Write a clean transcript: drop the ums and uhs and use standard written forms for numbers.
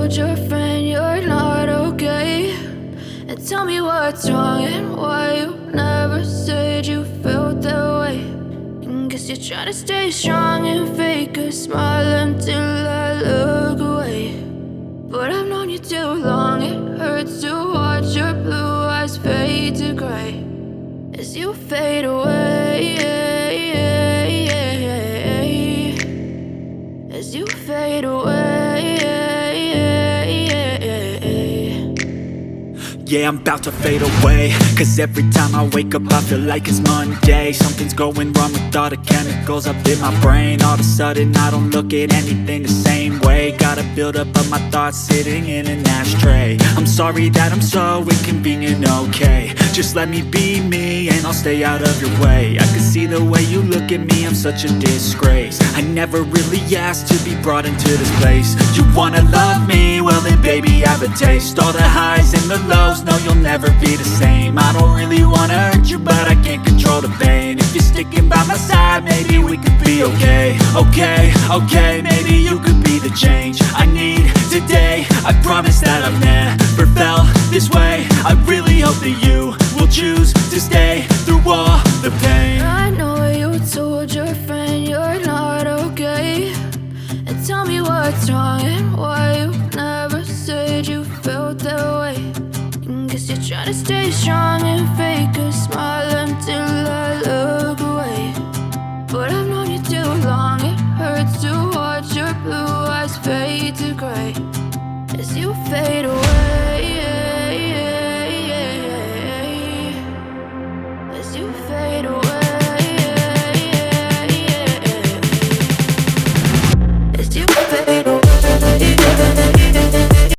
told your friend you're not okay? And tell me what's wrong and why you never said you felt that way. And guess you're trying to stay strong and fake a smile until I look away. But I've known you too long, it hurts to watch your blue eyes fade to gray as you fade away, as you fade away. Yeah, I'm about to fade away, cause every time I wake up I feel like it's Monday. Something's going wrong with all the chemicals up in my brain. All of a sudden I don't look at anything the same way. Gotta build up of my thoughts sitting in an ashtray. I'm sorry that I'm so inconvenient, okay? Just let me be me and I'll stay out of your way. I can see the way you look at me, I'm such a disgrace. I never really asked to be brought into this place. You wanna love me? Well then baby I have a taste. All the highs and the lows, no you'll never be the same. I don't really wanna hurt you but I can't control the pain. If you're sticking by my side maybe we could be okay. Okay, maybe you could be the change I need today. I promise that I've never felt this way. I really hope that you will choose to stay through all the pain. I know you told your friend you're not okay. And tell me what's wrong and why you never said you felt that way. And guess you're trying to stay strong and fake a smile until I look away. But I've known you too long, it hurts to watch your blue eyes fade to gray as you fade away.